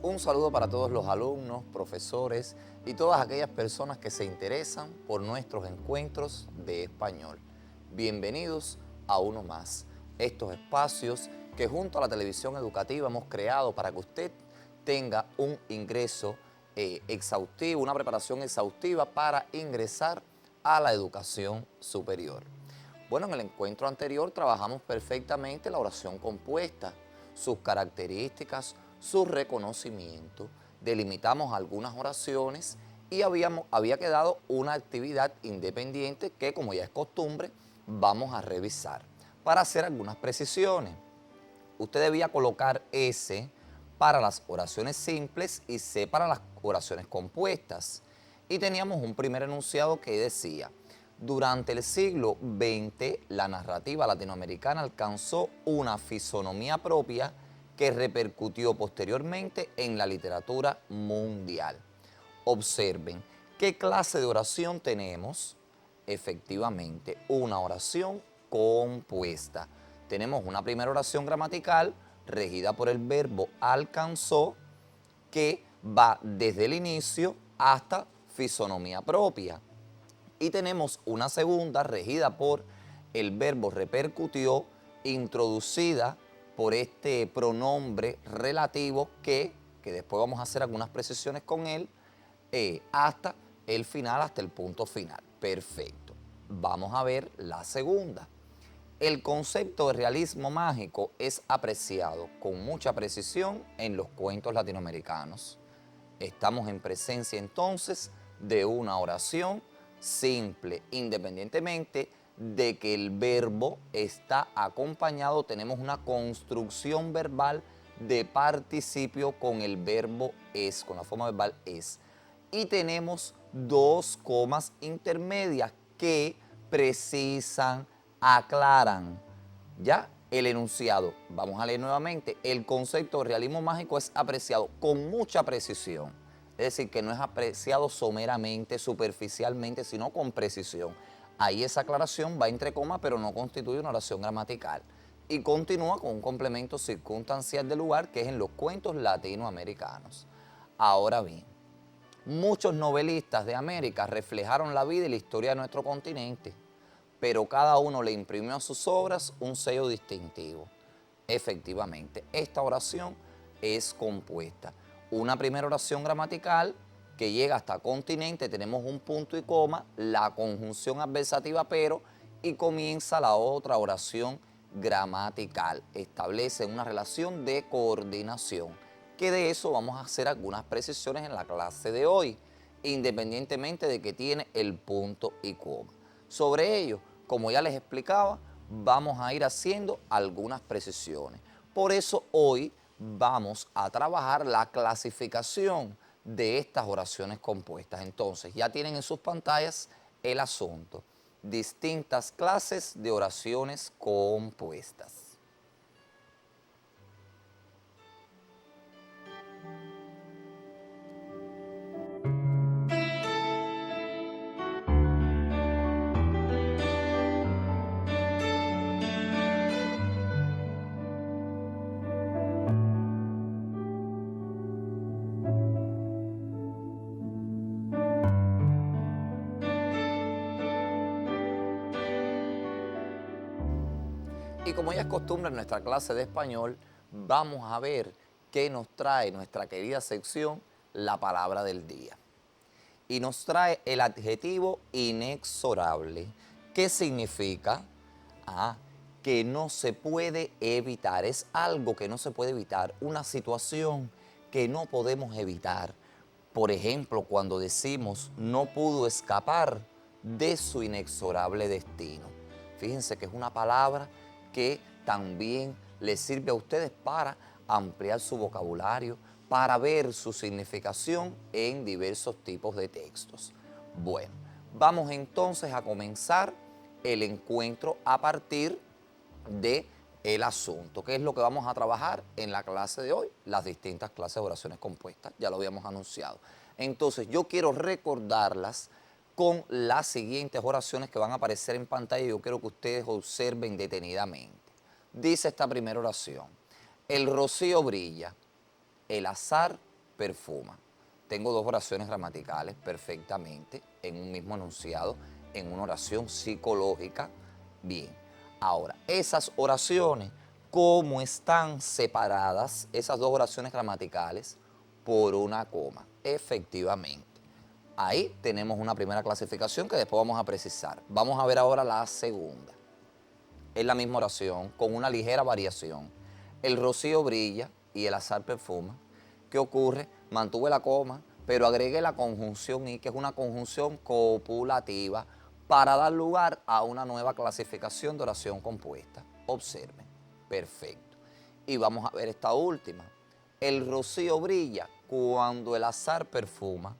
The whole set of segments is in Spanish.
Un saludo para todos los alumnos, profesores y todas aquellas personas que se interesan por nuestros encuentros de español. Bienvenidos a uno más. Estos espacios que junto a la televisión educativa hemos creado para que usted tenga un ingreso exhaustivo, una preparación exhaustiva para ingresar a la educación superior. Bueno, en el encuentro anterior trabajamos perfectamente la oración compuesta, sus características, su reconocimiento, delimitamos algunas oraciones y había quedado una actividad independiente que, como ya es costumbre, vamos a revisar para hacer algunas precisiones. Usted debía colocar S para las oraciones simples y C para las oraciones compuestas. Y teníamos un primer enunciado que decía: durante el siglo XX, la narrativa latinoamericana alcanzó una fisonomía propia que repercutió posteriormente en la literatura mundial. Observen, ¿qué clase de oración tenemos? Efectivamente, una oración compuesta. Tenemos una primera oración gramatical regida por el verbo alcanzó, que va desde el inicio hasta fisonomía propia. Y tenemos una segunda regida por el verbo repercutió, introducida por este pronombre relativo que después vamos a hacer algunas precisiones con él, hasta el final, hasta el punto final. Perfecto. Vamos a ver la segunda. El concepto de realismo mágico es apreciado con mucha precisión en los cuentos latinoamericanos. Estamos en presencia entonces de una oración simple, independientemente de que el verbo está acompañado, tenemos una construcción verbal de participio con el verbo es, con la forma verbal es. Y tenemos dos comas intermedias que precisan, aclaran, ¿ya? El enunciado. Vamos a leer nuevamente. El concepto de realismo mágico es apreciado con mucha precisión. Es decir, que no es apreciado someramente, superficialmente, sino con precisión. Ahí esa aclaración va entre comas, pero no constituye una oración gramatical. Y continúa con un complemento circunstancial del lugar, que es en los cuentos latinoamericanos. Ahora bien, muchos novelistas de América reflejaron la vida y la historia de nuestro continente, pero cada uno le imprimió a sus obras un sello distintivo. Efectivamente, esta oración es compuesta. Una primera oración gramatical que llega hasta continente, tenemos un punto y coma, la conjunción adversativa pero, y comienza la otra oración gramatical. Establece una relación de coordinación, que de eso vamos a hacer algunas precisiones en la clase de hoy, independientemente de que tiene el punto y coma. Sobre ello, como ya les explicaba, vamos a ir haciendo algunas precisiones. Por eso hoy vamos a trabajar la clasificación de estas oraciones compuestas. Entonces, ya tienen en sus pantallas el asunto. Distintas clases de oraciones compuestas. Y como ya es costumbre en nuestra clase de español, vamos a ver qué nos trae nuestra querida sección, la palabra del día. Y nos trae el adjetivo inexorable. ¿Qué significa? Que no se puede evitar, es algo que no se puede evitar, una situación que no podemos evitar. Por ejemplo, cuando decimos no pudo escapar de su inexorable destino. Fíjense que es una palabra que también les sirve a ustedes para ampliar su vocabulario, para ver su significación en diversos tipos de textos. Bueno, vamos entonces a comenzar el encuentro a partir del asunto, que es lo que vamos a trabajar en la clase de hoy, las distintas clases de oraciones compuestas, ya lo habíamos anunciado. Entonces yo quiero recordarlas con las siguientes oraciones que van a aparecer en pantalla y yo quiero que ustedes observen detenidamente. Dice esta primera oración: el rocío brilla, el azar perfuma. Tengo dos oraciones gramaticales perfectamente en un mismo enunciado, en una oración psicológica. Bien, ahora, esas oraciones, ¿cómo están separadas, esas dos oraciones gramaticales? Por una coma, efectivamente. Ahí tenemos una primera clasificación que después vamos a precisar. Vamos a ver ahora la segunda. Es la misma oración con una ligera variación. El rocío brilla y el azar perfuma. ¿Qué ocurre? Mantuve la coma, pero agregué la conjunción y, que es una conjunción copulativa, para dar lugar a una nueva clasificación de oración compuesta. Observen. Perfecto. Y vamos a ver esta última. El rocío brilla cuando el azar perfuma.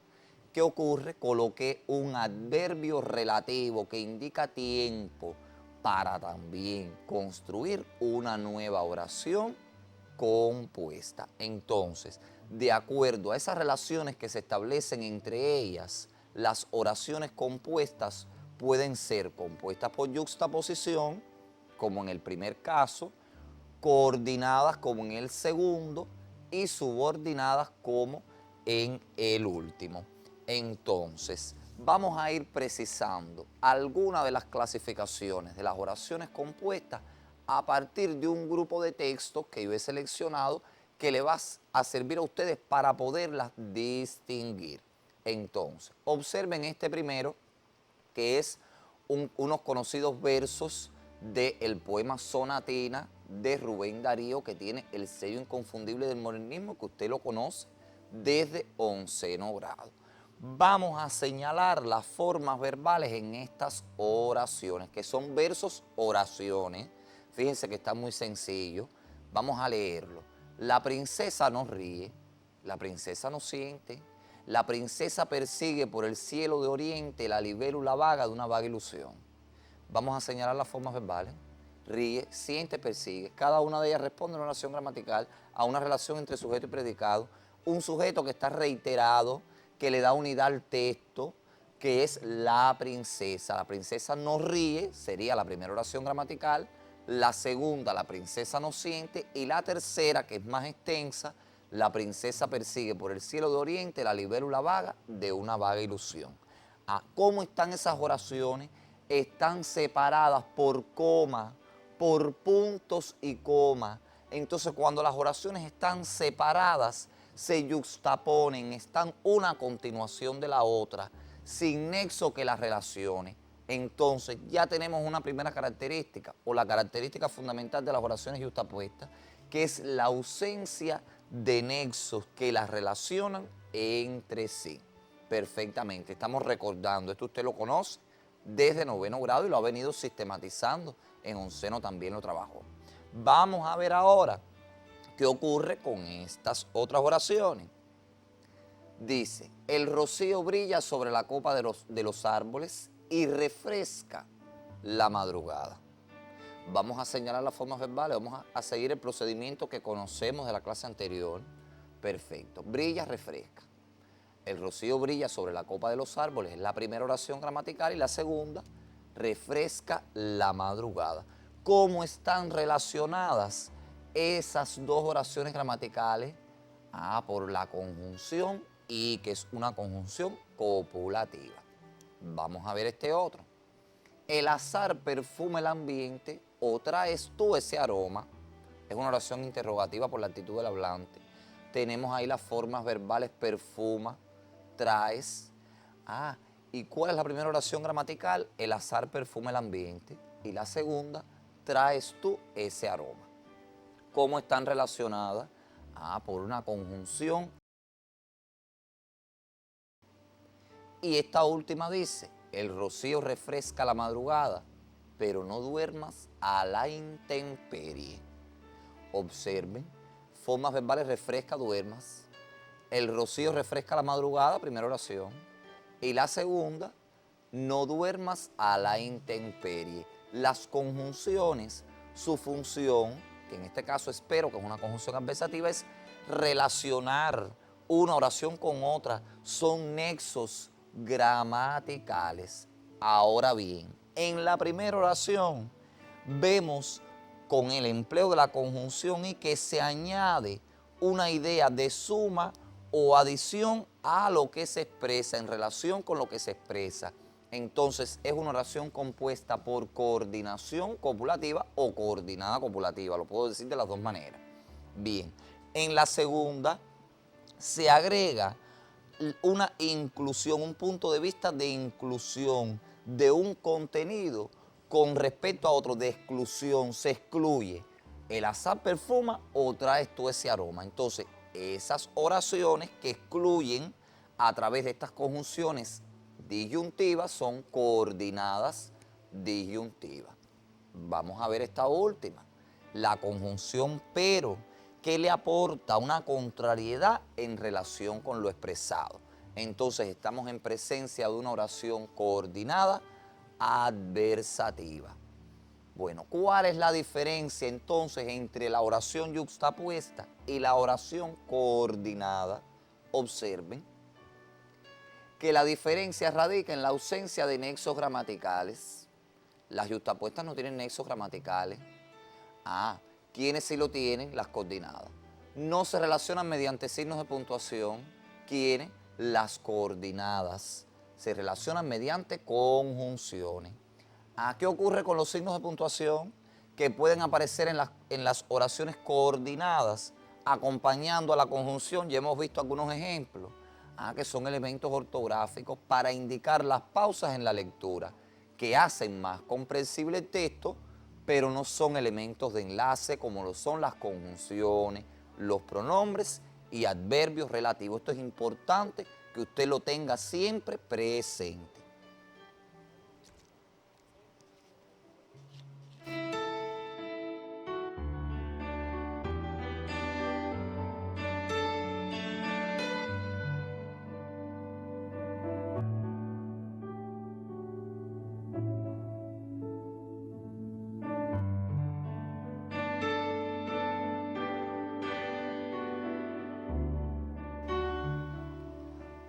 ¿Qué ocurre? Coloqué un adverbio relativo que indica tiempo para también construir una nueva oración compuesta. Entonces, de acuerdo a esas relaciones que se establecen entre ellas, las oraciones compuestas pueden ser compuestas por yuxtaposición, como en el primer caso, coordinadas como en el segundo y subordinadas como en el último. Entonces, vamos a ir precisando algunas de las clasificaciones de las oraciones compuestas a partir de un grupo de textos que yo he seleccionado que le va a servir a ustedes para poderlas distinguir. Entonces, observen este primero, que es unos conocidos versos del poema Sonatina de Rubén Darío, que tiene el sello inconfundible del modernismo, que usted lo conoce desde 11º grado. Vamos a señalar las formas verbales en estas oraciones, que son versos oraciones. Fíjense que está muy sencillo. Vamos a leerlo. La princesa no ríe, la princesa no siente, la princesa persigue por el cielo de oriente la libélula vaga de una vaga ilusión. Vamos a señalar las formas verbales. Ríe, siente, persigue. Cada una de ellas responde a una oración gramatical, a una relación entre sujeto y predicado. Un sujeto que está reiterado, que le da unidad al texto, que es la princesa. La princesa no ríe, sería la primera oración gramatical. La segunda, la princesa no siente. Y la tercera, que es más extensa, la princesa persigue por el cielo de oriente la libélula vaga de una vaga ilusión. ¿Cómo están esas oraciones? Están separadas por coma, por puntos y coma. Entonces, cuando las oraciones están separadas, se yuxtaponen, están una a continuación de la otra, sin nexo que las relacione. Entonces, ya tenemos una primera característica, o la característica fundamental de las oraciones yuxtapuestas, que es la ausencia de nexos que las relacionan entre sí. Perfectamente, estamos recordando, esto usted lo conoce desde 9º grado y lo ha venido sistematizando, en 11º también lo trabajó. Vamos a ver ahora qué ocurre con estas otras oraciones. Dice, el rocío brilla sobre la copa de los árboles y refresca la madrugada. Vamos a señalar las formas verbales, vamos a seguir el procedimiento que conocemos de la clase anterior. Perfecto, brilla, refresca. El rocío brilla sobre la copa de los árboles, es la primera oración gramatical, y la segunda, refresca la madrugada. ¿Cómo están relacionadas esas dos oraciones gramaticales? Por la conjunción y, que es una conjunción copulativa. Vamos a ver este otro. El azar perfuma el ambiente o traes tú ese aroma. Es una oración interrogativa por la actitud del hablante. Tenemos ahí las formas verbales perfuma, traes. ¿Y cuál es la primera oración gramatical? El azar perfuma el ambiente. Y la segunda, traes tú ese aroma. ¿Cómo están relacionadas? Por una conjunción. Y esta última dice, el rocío refresca la madrugada, pero no duermas a la intemperie. Observen, formas verbales, refresca, duermas. El rocío refresca la madrugada, primera oración. Y la segunda, no duermas a la intemperie. Las conjunciones, su función, que en este caso espero que es una conjunción adversativa, es relacionar una oración con otra. Son nexos gramaticales. Ahora bien, en la primera oración vemos con el empleo de la conjunción y que se añade una idea de suma o adición a lo que se expresa, en relación con lo que se expresa. Entonces es una oración compuesta por coordinación copulativa o coordinada copulativa, lo puedo decir de las dos maneras. Bien, en la segunda se agrega una inclusión, un punto de vista de inclusión de un contenido con respecto a otro, de exclusión, se excluye. El azar perfuma o traes tú ese aroma. Entonces, esas oraciones que excluyen a través de estas conjunciones disyuntivas son coordinadas disyuntivas. Vamos a ver esta última, la conjunción pero, que le aporta una contrariedad en relación con lo expresado. Entonces estamos en presencia de una oración coordinada adversativa. Bueno, ¿cuál es la diferencia entonces entre la oración yuxtapuesta y la oración coordinada? Observen que la diferencia radica en la ausencia de nexos gramaticales. Las yuxtapuestas no tienen nexos gramaticales. ¿Quiénes sí lo tienen? Las coordinadas. No se relacionan mediante signos de puntuación. ¿Quiénes? Las coordinadas. Se relacionan mediante conjunciones. ¿Qué ocurre con los signos de puntuación? Que pueden aparecer en las oraciones coordinadas, acompañando a la conjunción. Ya hemos visto algunos ejemplos, que son elementos ortográficos para indicar las pausas en la lectura, que hacen más comprensible el texto, pero no son elementos de enlace como lo son las conjunciones, los pronombres y adverbios relativos. Esto es importante que usted lo tenga siempre presente.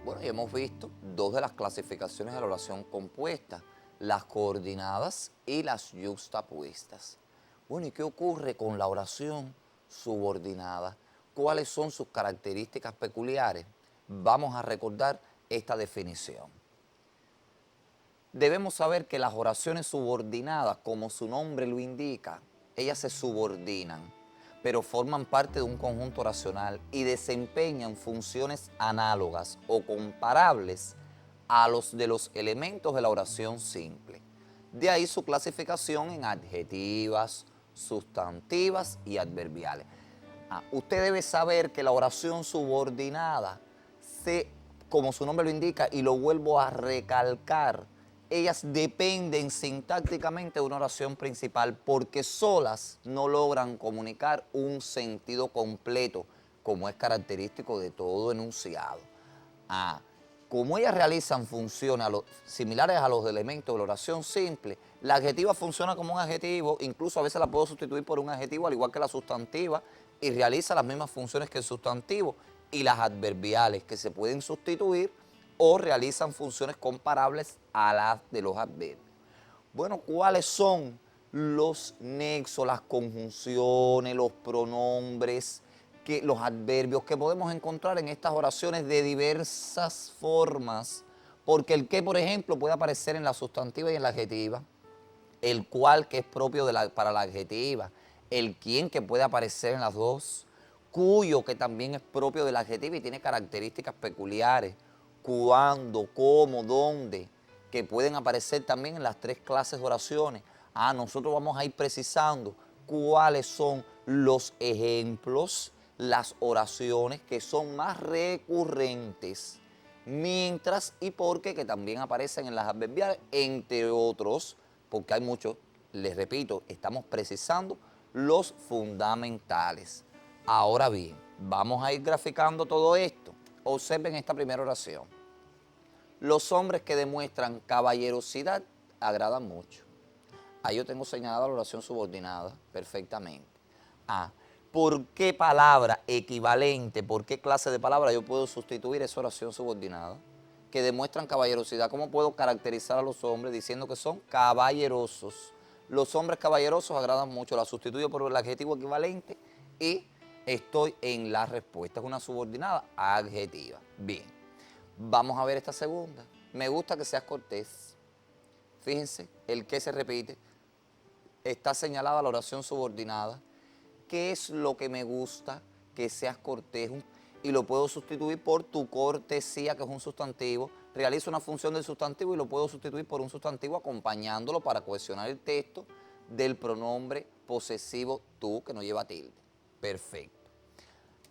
Bueno, ya hemos visto dos de las clasificaciones de la oración compuesta, las coordinadas y las yuxtapuestas. Bueno, ¿y qué ocurre con la oración subordinada? ¿Cuáles son sus características peculiares? Vamos a recordar esta definición. Debemos saber que las oraciones subordinadas, como su nombre lo indica, ellas se subordinan, pero forman parte de un conjunto oracional y desempeñan funciones análogas o comparables a los de los elementos de la oración simple. De ahí su clasificación en adjetivas, sustantivas y adverbiales. Usted debe saber que la oración subordinada, como su nombre lo indica, y lo vuelvo a recalcar, ellas dependen sintácticamente de una oración principal porque solas no logran comunicar un sentido completo, como es característico de todo enunciado. Como ellas realizan funciones similares a los elementos de la oración simple, la adjetiva funciona como un adjetivo, incluso a veces la puedo sustituir por un adjetivo, al igual que la sustantiva, y realiza las mismas funciones que el sustantivo, y las adverbiales, que se pueden sustituir o realizan funciones comparables a las de los adverbios. Bueno, ¿cuáles son los nexos, las conjunciones, los pronombres, los adverbios que podemos encontrar en estas oraciones de diversas formas? Porque el que, por ejemplo, puede aparecer en la sustantiva y en la adjetiva, el cual, que es propio para la adjetiva, el quién, que puede aparecer en las dos, cuyo, que también es propio de la adjetiva y tiene características peculiares, cuándo, cómo, dónde, que pueden aparecer también en las tres clases de oraciones. Nosotros vamos a ir precisando cuáles son los ejemplos, las oraciones que son más recurrentes, mientras y porque que también aparecen en las adverbiales, entre otros, porque hay muchos. Les repito, estamos precisando los fundamentales. Ahora bien, vamos a ir graficando todo esto. Observen esta primera oración. Los hombres que demuestran caballerosidad agradan mucho. Ahí yo tengo señalada la oración subordinada perfectamente. ¿Por qué palabra equivalente, por qué clase de palabra yo puedo sustituir esa oración subordinada? Que demuestran caballerosidad. ¿Cómo puedo caracterizar a los hombres diciendo que son caballerosos? Los hombres caballerosos agradan mucho. La sustituyo por el adjetivo equivalente y estoy en la respuesta. Es una subordinada adjetiva. Bien, vamos a ver esta segunda. Me gusta que seas cortés. Fíjense, el que se repite. Está señalada la oración subordinada. ¿Qué es lo que me gusta? Que seas cortés. Y lo puedo sustituir por tu cortesía, que es un sustantivo. Realizo una función del sustantivo y lo puedo sustituir por un sustantivo acompañándolo para cohesionar el texto del pronombre posesivo tú, que no lleva tilde. Perfecto.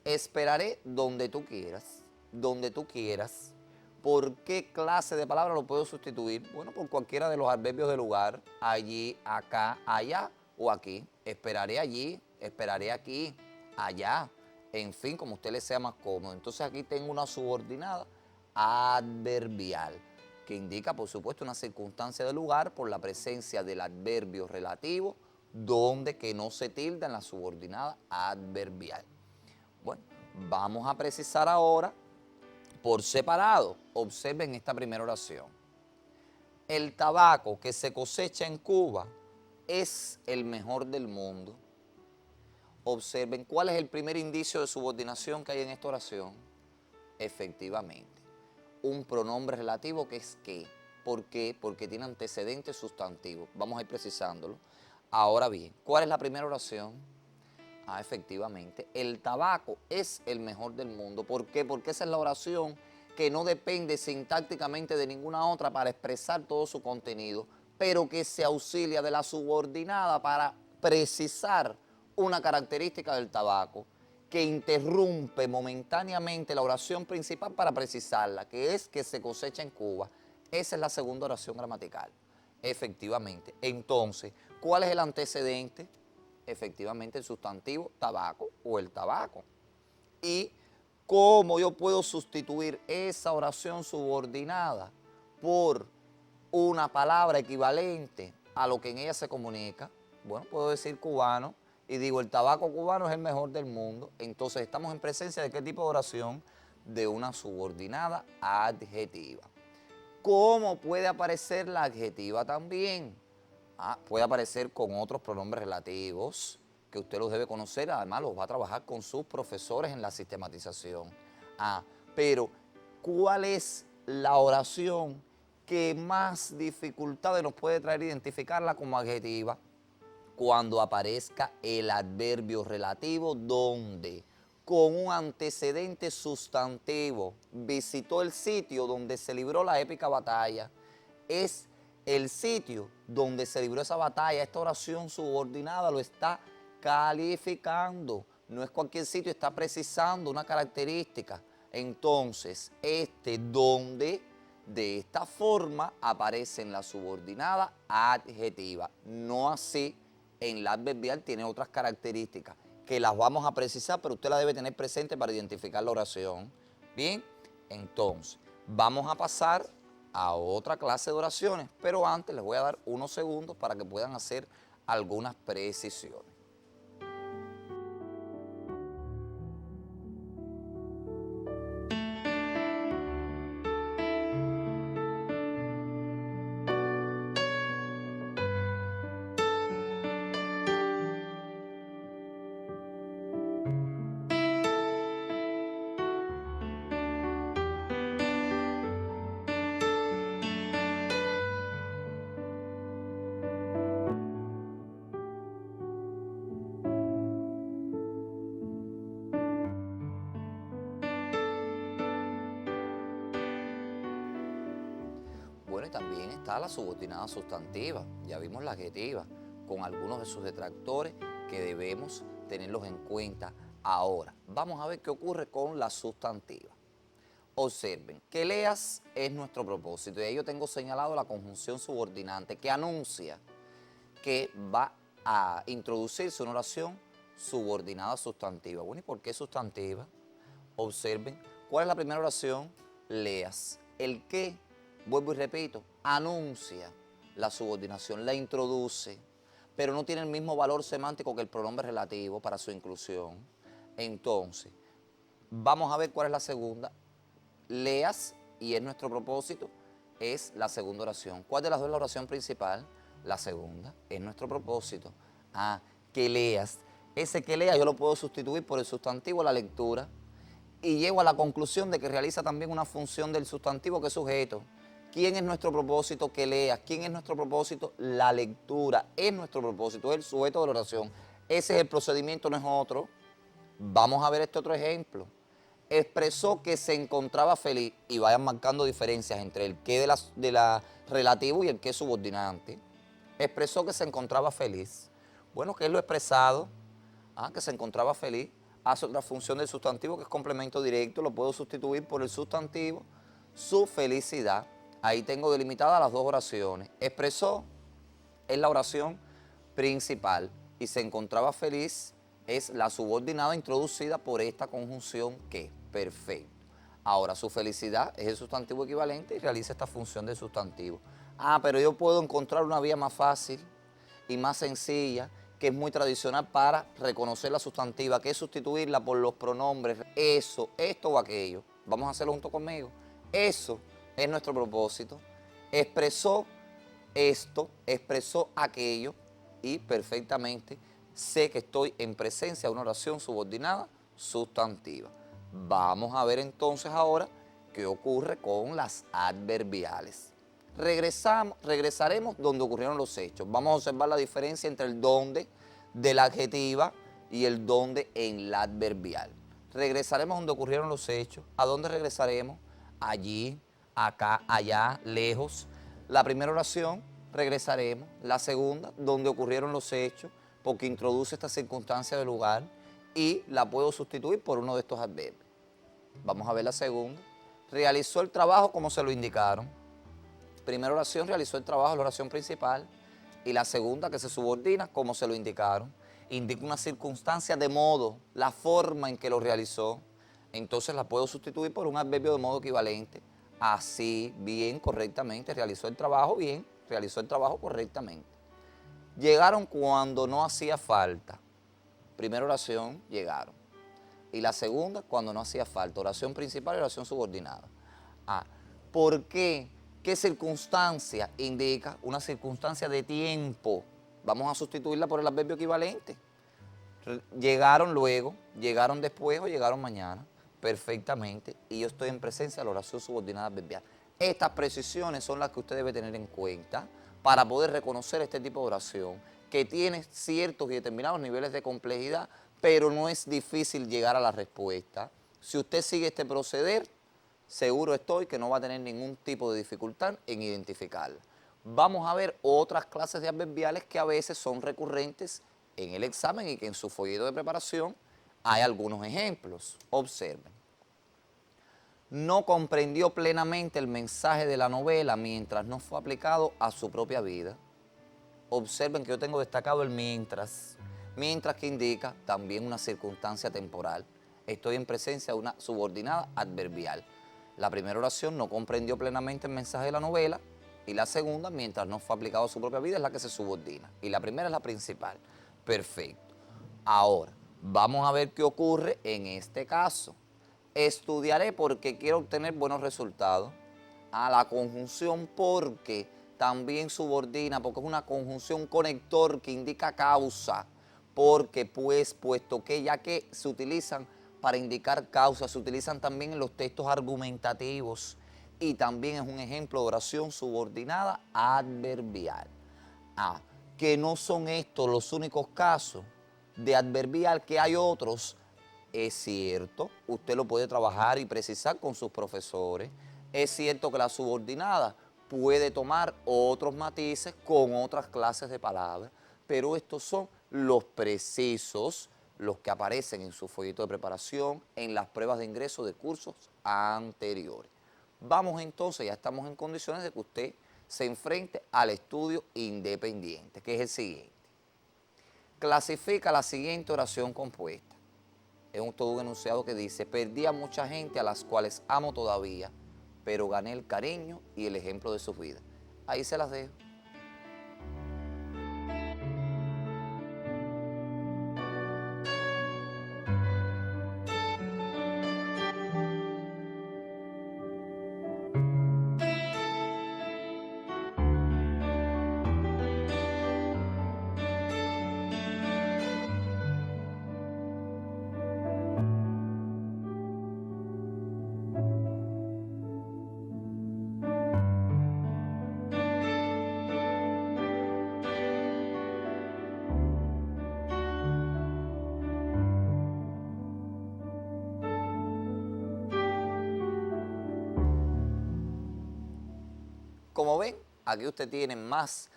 Esperaré donde tú quieras. Donde tú quieras. ¿Por qué clase de palabra lo puedo sustituir? Bueno, por cualquiera de los adverbios de lugar. Allí, acá, allá o aquí. Esperaré allí, esperaré aquí, allá. En fin, como a usted le sea más cómodo. Entonces aquí tengo una subordinada adverbial, que indica, por supuesto, una circunstancia de lugar por la presencia del adverbio relativo, donde que no se tilda en la subordinada adverbial. Bueno, vamos a precisar ahora por separado. Observen esta primera oración. El tabaco que se cosecha en Cuba es el mejor del mundo. Observen cuál es el primer indicio de subordinación que hay en esta oración. Efectivamente, un pronombre relativo que es que. ¿Por qué? Porque tiene antecedentes sustantivos. Vamos a ir precisándolo. Ahora bien, ¿cuál es la primera oración? Efectivamente, el tabaco es el mejor del mundo. ¿Por qué? Porque esa es la oración que no depende sintácticamente de ninguna otra para expresar todo su contenido, pero que se auxilia de la subordinada para precisar una característica del tabaco, que interrumpe momentáneamente la oración principal para precisarla, que es que se cosecha en Cuba. Esa es la segunda oración gramatical. Efectivamente. Entonces, ¿cuál es el antecedente? Efectivamente, el sustantivo tabaco o el tabaco. ¿Y cómo yo puedo sustituir esa oración subordinada por una palabra equivalente a lo que en ella se comunica? Bueno, puedo decir cubano y digo el tabaco cubano es el mejor del mundo. Entonces estamos en presencia de ¿qué tipo de oración? De una subordinada adjetiva. ¿Cómo puede aparecer la adjetiva también? Puede aparecer con otros pronombres relativos que usted los debe conocer, además los va a trabajar con sus profesores en la sistematización. Pero ¿cuál es la oración que más dificultades nos puede traer identificarla como adjetiva? Cuando aparezca el adverbio relativo donde, con un antecedente sustantivo, visitó el sitio donde se libró la épica batalla. Es el sitio donde se libró esa batalla. Esta oración subordinada lo está calificando. No es cualquier sitio, está precisando una característica. Entonces, donde, de esta forma, aparece en la subordinada adjetiva. No así en la adverbial, tiene otras características que las vamos a precisar, pero usted la debe tener presente para identificar la oración. Bien, entonces, vamos a pasar a otra clase de oraciones, pero antes les voy a dar unos segundos para que puedan hacer algunas precisiones. Bueno, y también está la subordinada sustantiva, ya vimos la adjetiva, con algunos de sus detractores que debemos tenerlos en cuenta. Ahora, vamos a ver qué ocurre con la sustantiva. Observen, que leas es nuestro propósito, y ahí yo tengo señalado la conjunción subordinante que anuncia que va a introducirse una oración subordinada sustantiva. Bueno, ¿y por qué sustantiva? Observen, ¿cuál es la primera oración? Leas. El que, vuelvo y repito, anuncia la subordinación, la introduce, pero no tiene el mismo valor semántico que el pronombre relativo para su inclusión. Entonces, vamos a ver cuál es la segunda. Leas, y es nuestro propósito, es la segunda oración. ¿Cuál de las dos es la oración principal? La segunda, es nuestro propósito. Que leas. ese que lea yo lo puedo sustituir por el sustantivo la lectura y llego a la conclusión de que realiza también una función del sustantivo que es sujeto. ¿Quién es nuestro propósito? Que leas. ¿Quién es nuestro propósito? La lectura es nuestro propósito, es el sujeto de la oración. Ese es el procedimiento, no es otro. Vamos a ver este otro ejemplo. Expresó que se encontraba feliz y vayan marcando diferencias entre el que de la relativo y el que subordinante. Expresó que se encontraba feliz. Bueno, que es lo expresado, que se encontraba feliz, hace otra función del sustantivo que es complemento directo, lo puedo sustituir por el sustantivo, su felicidad. Ahí tengo delimitadas las dos oraciones. Expresó es la oración principal y se encontraba feliz es la subordinada introducida por esta conjunción que, perfecto. Ahora, su felicidad es el sustantivo equivalente y realiza esta función del sustantivo. Pero yo puedo encontrar una vía más fácil y más sencilla, que es muy tradicional para reconocer la sustantiva, que es sustituirla por los pronombres, eso, esto o aquello. Vamos a hacerlo junto conmigo. Eso es nuestro propósito. Expresó esto, expresó aquello y perfectamente sé que estoy en presencia de una oración subordinada sustantiva. Vamos a ver entonces ahora qué ocurre con las adverbiales. Regresaremos donde ocurrieron los hechos. Vamos a observar la diferencia entre el donde de la adjetiva y el donde en la adverbial. Regresaremos donde ocurrieron los hechos. ¿A dónde regresaremos? Allí, acá, allá, lejos. La primera oración, regresaremos. La segunda, donde ocurrieron los hechos, porque introduce esta circunstancia del lugar y la puedo sustituir por uno de estos adverbios. Vamos a ver la segunda. Realizó el trabajo como se lo indicaron. Primera oración, realizó el trabajo, la oración principal. Y la segunda, que se subordina, como se lo indicaron. Indica una circunstancia de modo, la forma en que lo realizó. Entonces la puedo sustituir por un adverbio de modo equivalente. Así, bien, correctamente, realizó el trabajo, bien, realizó el trabajo correctamente. Llegaron cuando no hacía falta. Primera oración, llegaron. Y la segunda, cuando no hacía falta. Oración principal y oración subordinada. ¿Por qué? ¿Qué circunstancia indica? Una circunstancia de tiempo. Vamos a sustituirla por el adverbio equivalente. Llegaron luego, llegaron después o llegaron mañana. Perfectamente. Y yo estoy en presencia de la oración subordinada adverbial. Estas precisiones son las que usted debe tener en cuenta para poder reconocer este tipo de oración, que tiene ciertos y determinados niveles de complejidad, pero no es difícil llegar a la respuesta. Si usted sigue este proceder, seguro estoy que no va a tener ningún tipo de dificultad en identificarla. Vamos a ver otras clases de adverbiales que a veces son recurrentes en el examen y que en su folleto de preparación hay algunos ejemplos. Observen. No comprendió plenamente el mensaje de la novela mientras no fue aplicado a su propia vida. Observen que yo tengo destacado el mientras que indica también una circunstancia temporal. Estoy en presencia de una subordinada adverbial. La primera oración no comprendió plenamente el mensaje de la novela y la segunda, mientras no fue aplicado a su propia vida, es la que se subordina. Y la primera es la principal. Perfecto. Ahora, vamos a ver qué ocurre en este caso. Estudiaré porque quiero obtener buenos resultados. La conjunción porque también subordina, porque es una conjunción conector que indica causa. Porque, pues, puesto que, ya que se utilizan para indicar causas, se utilizan también en los textos argumentativos y también es un ejemplo de oración subordinada adverbial. Que no son estos los únicos casos de adverbial, que hay otros. Es cierto, usted lo puede trabajar y precisar con sus profesores. Es cierto que la subordinada puede tomar otros matices con otras clases de palabras, pero estos son los precisos, los que aparecen en su folleto de preparación, en las pruebas de ingreso de cursos anteriores. Vamos entonces, ya estamos en condiciones de que usted se enfrente al estudio independiente, que es el siguiente. Clasifica la siguiente oración compuesta. Es todo un enunciado que dice: perdí a mucha gente a las cuales amo todavía, pero gané el cariño y el ejemplo de sus vidas. Ahí se las dejo. aquí usted tiene más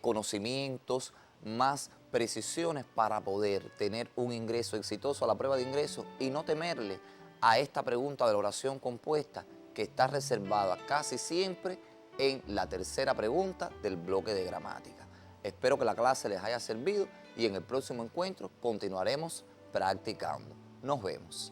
conocimientos, más precisiones para poder tener un ingreso exitoso a la prueba de ingreso y no temerle a esta pregunta de la oración compuesta que está reservada casi siempre en la tercera pregunta del bloque de gramática. Espero que la clase les haya servido y en el próximo encuentro continuaremos practicando. Nos vemos.